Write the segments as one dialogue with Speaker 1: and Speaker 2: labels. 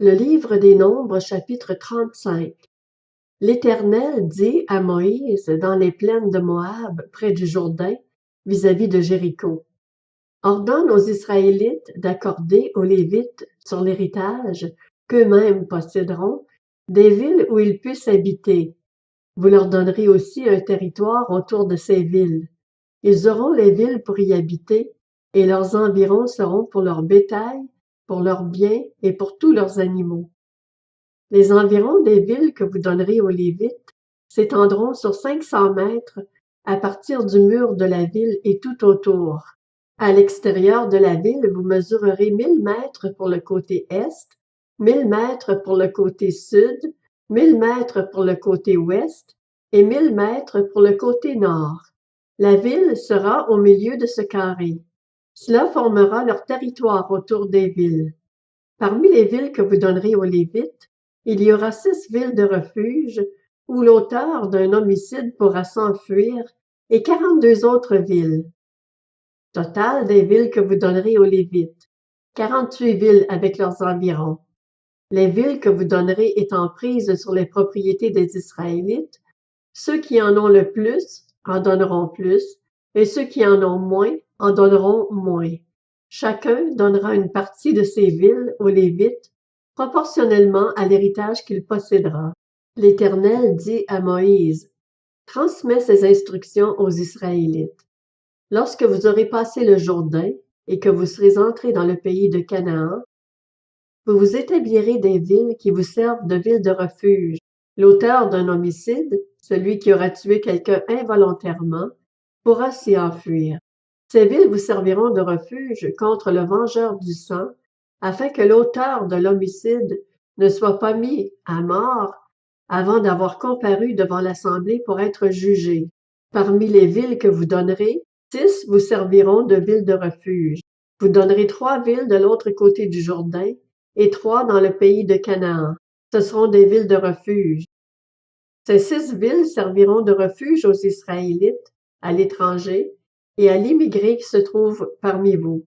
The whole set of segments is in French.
Speaker 1: Le livre des Nombres, chapitre 35. L'Éternel dit à Moïse dans les plaines de Moab, près du Jourdain, vis-à-vis de Jéricho: Ordonne aux Israélites d'accorder aux Lévites sur l'héritage qu'eux-mêmes posséderont des villes où ils puissent habiter. Vous leur donnerez aussi un territoire autour de ces villes. Ils auront les villes pour y habiter, et leurs environs seront pour leur bétail, pour leurs biens et pour tous leurs animaux. Les environs des villes que vous donnerez aux Lévites s'étendront sur 500 mètres à partir du mur de la ville et tout autour. À l'extérieur de la ville, vous mesurerez 1000 mètres pour le côté est, 1000 mètres pour le côté sud, 1000 mètres pour le côté ouest et 1000 mètres pour le côté nord. La ville sera au milieu de ce carré. Cela formera leur territoire autour des villes. Parmi les villes que vous donnerez aux Lévites, il y aura 6 villes de refuge où l'auteur d'un homicide pourra s'enfuir et 42 autres villes. Total des villes que vous donnerez aux Lévites, 48 villes avec leurs environs. Les villes que vous donnerez étant prises sur les propriétés des Israélites, ceux qui en ont le plus en donneront plus, et ceux qui en ont moins en donneront moins. Chacun donnera une partie de ces villes aux Lévites, proportionnellement à l'héritage qu'il possédera. L'Éternel dit à Moïse: Transmets ces instructions aux Israélites. Lorsque vous aurez passé le Jourdain et que vous serez entrés dans le pays de Canaan, vous vous établirez des villes qui vous servent de villes de refuge. L'auteur d'un homicide, celui qui aura tué quelqu'un involontairement, pourra s'y enfuir. Ces villes vous serviront de refuge contre le vengeur du sang, afin que l'auteur de l'homicide ne soit pas mis à mort avant d'avoir comparu devant l'assemblée pour être jugé. Parmi les villes que vous donnerez, 6 vous serviront de villes de refuge. Vous donnerez 3 villes de l'autre côté du Jourdain et 3 dans le pays de Canaan. Ce seront des villes de refuge. Ces 6 villes serviront de refuge aux Israélites, à l'étranger et à l'immigré qui se trouve parmi vous.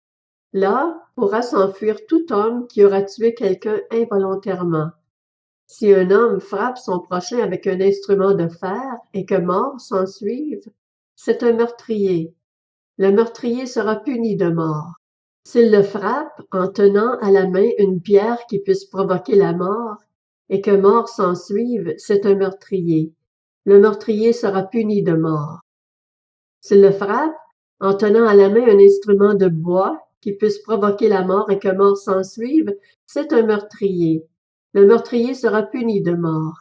Speaker 1: Là pourra s'enfuir tout homme qui aura tué quelqu'un involontairement. Si un homme frappe son prochain avec un instrument de fer et que mort s'ensuive, c'est un meurtrier. Le meurtrier sera puni de mort. S'il le frappe en tenant à la main une pierre qui puisse provoquer la mort, et que mort s'ensuive, c'est un meurtrier. Le meurtrier sera puni de mort. S'il le frappe en tenant à la main un instrument de bois qui puisse provoquer la mort et que mort s'ensuive, c'est un meurtrier. Le meurtrier sera puni de mort.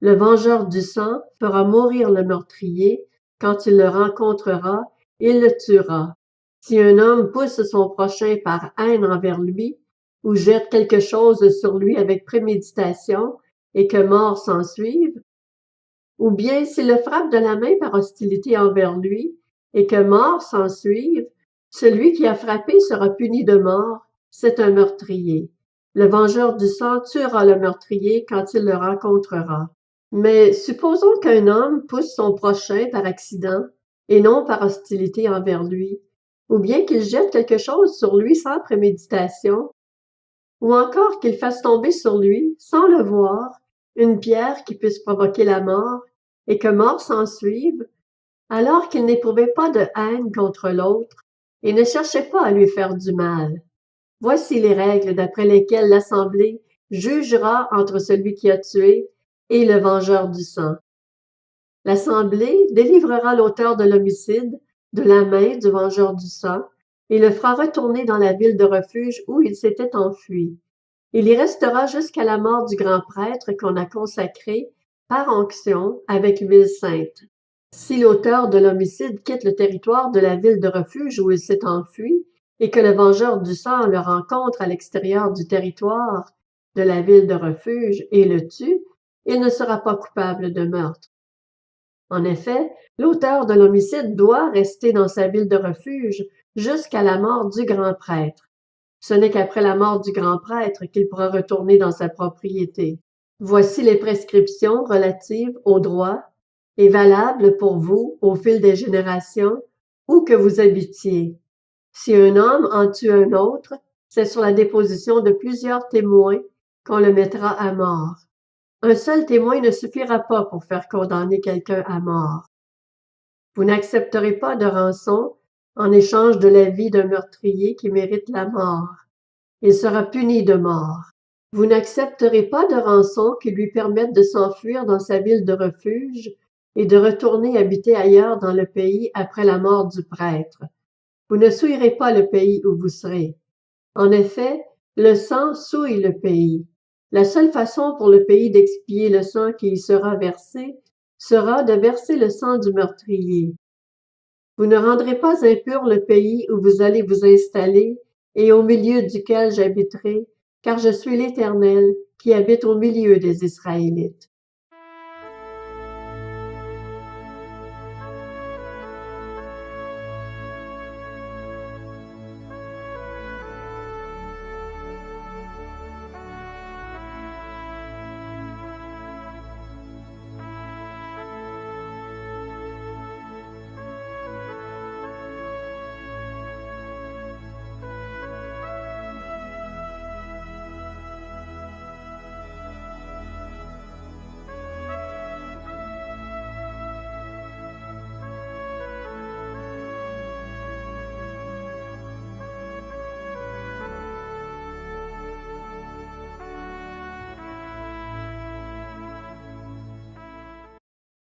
Speaker 1: Le vengeur du sang fera mourir le meurtrier. Quand il le rencontrera, il le tuera. Si un homme pousse son prochain par haine envers lui, ou jette quelque chose sur lui avec préméditation, et que mort s'ensuive, ou bien s'il le frappe de la main par hostilité envers lui, et que mort s'ensuive, celui qui a frappé sera puni de mort, c'est un meurtrier. Le vengeur du sang tuera le meurtrier quand il le rencontrera. Mais supposons qu'un homme pousse son prochain par accident, et non par hostilité envers lui, ou bien qu'il jette quelque chose sur lui sans préméditation, ou encore qu'il fasse tomber sur lui, sans le voir, une pierre qui puisse provoquer la mort, et que mort s'ensuive, alors qu'il n'éprouvait pas de haine contre l'autre, et ne cherchait pas à lui faire du mal. Voici les règles d'après lesquelles l'Assemblée jugera entre celui qui a tué et le vengeur du sang. L'Assemblée délivrera l'auteur de l'homicide de la main du vengeur du sang et le fera retourner dans la ville de refuge où il s'était enfui. Il y restera jusqu'à la mort du grand prêtre qu'on a consacré par onction avec ville sainte. Si l'auteur de l'homicide quitte le territoire de la ville de refuge où il s'est enfui et que le vengeur du sang le rencontre à l'extérieur du territoire de la ville de refuge et le tue, il ne sera pas coupable de meurtre. En effet, l'auteur de l'homicide doit rester dans sa ville de refuge jusqu'à la mort du grand prêtre. Ce n'est qu'après la mort du grand prêtre qu'il pourra retourner dans sa propriété. Voici les prescriptions relatives aux droits et valables pour vous au fil des générations, où que vous habitiez. Si un homme en tue un autre, c'est sur la déposition de plusieurs témoins qu'on le mettra à mort. Un seul témoin ne suffira pas pour faire condamner quelqu'un à mort. Vous n'accepterez pas de rançon en échange de la vie d'un meurtrier qui mérite la mort. Il sera puni de mort. Vous n'accepterez pas de rançon qui lui permette de s'enfuir dans sa ville de refuge et de retourner habiter ailleurs dans le pays après la mort du prêtre. Vous ne souillerez pas le pays où vous serez. En effet, le sang souille le pays. La seule façon pour le pays d'expier le sang qui y sera versé sera de verser le sang du meurtrier. Vous ne rendrez pas impur le pays où vous allez vous installer et au milieu duquel j'habiterai, car je suis l'Éternel qui habite au milieu des Israélites.